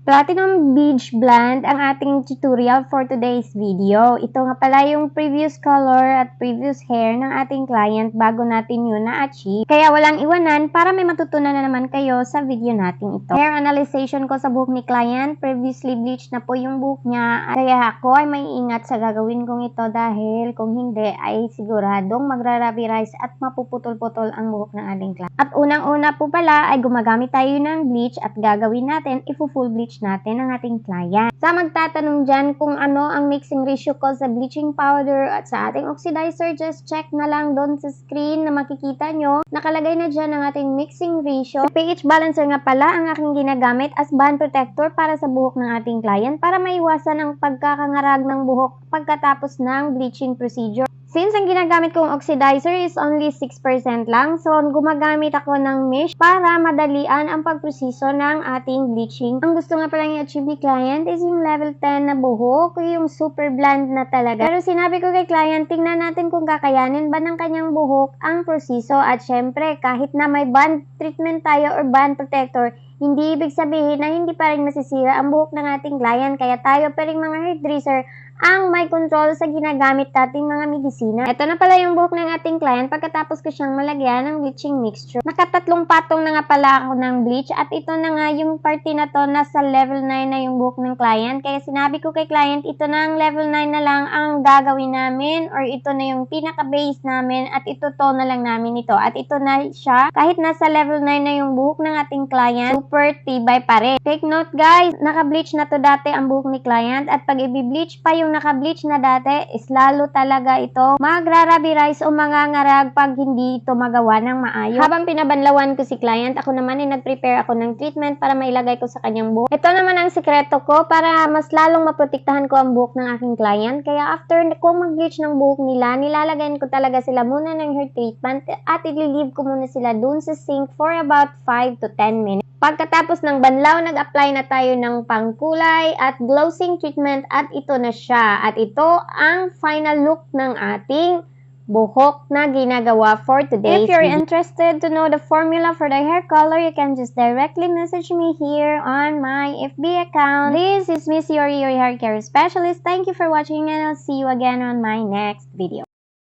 Platinum Beige Blend ang ating tutorial for today's video. Ito nga pala yung previous color at previous hair ng ating client bago natin yun na-achieve. Kaya walang iwanan para may matutunan na naman kayo sa video natin ito. Hair analyzation ko sa buhok ni client. Previously bleached na po yung buhok niya. Kaya ako ay may ingat sa gagawin kong ito dahil kung hindi ay siguradong magra-rubberized at mapuputol-putol ang buhok ng ating client. At unang-una po pala ay gumagamit tayo ng bleach at gagawin natin full bleach natin ang ating client. Sa magtatanong dyan kung ano ang mixing ratio ko sa bleaching powder at sa ating oxidizer, just check na lang doon sa screen na makikita nyo. Nakalagay na dyan ang ating mixing ratio. Sa pH balancer nga pala ang aking ginagamit as band protector para sa buhok ng ating client para maiwasan ang pagkakangarag ng buhok pagkatapos ng bleaching procedure. Since ang ginagamit kong oxidizer is only 6% lang, so gumagamit ako ng mesh para madalian ang pagproseso ng ating bleaching. Ang gusto nga palang i-achieve ni client is yung level 10 na buhok, yung super blend na talaga. Pero sinabi ko kay client, tingnan natin kung kakayanin ba ng kanyang buhok ang proseso. At syempre, kahit na may band treatment tayo or band protector, hindi ibig sabihin na hindi pa rin masisira ang buhok ng ating client. Kaya tayo pa rin mga hairdresser ang may control sa ginagamit nating mga medisina. Ito na pala yung buhok ng ating client pagkatapos ko siyang malagyan ng bleaching mixture. Nakatatlong patong na nga pala ako ng bleach at ito na nga yung party na to, nasa level 9 na yung buhok ng client. Kaya sinabi ko kay client, ito na ang level 9 na lang ang gagawin namin or ito na yung pinaka-base namin at ito to na lang namin ito. At ito na siya, kahit nasa level 9 na yung buhok ng ating client, super tibay pa rin. Take note guys, naka-bleach na to dati ang buhok ni client at pag i-bleach pa yung naka-bleach na dati is lalo talaga ito magra-rubberize o mangangarag pag hindi ito magawa ng maayos. Habang pinabanlawan ko si client, ako naman ay nag-prepare ako ng treatment para mailagay ko sa kanyang buhok. Ito naman ang sikreto ko para mas lalong maprotektahan ko ang buhok ng aking client. Kaya after ko mag-bleach ng buhok nila, nilalagayin ko talaga sila muna ng hair treatment at i-leave ko muna sila dun sa sink for about 5 to 10 minutes. Pagkatapos ng banlaw, nag-apply na tayo ng pangkulay at glossing treatment at ito na siya. At ito ang final look ng ating buhok na ginagawa for today's video. If you're interested to know the formula for the hair color, you can just directly message me here on my FB account. This is Miss Yori, your hair care specialist. Thank you for watching and I'll see you again on my next video.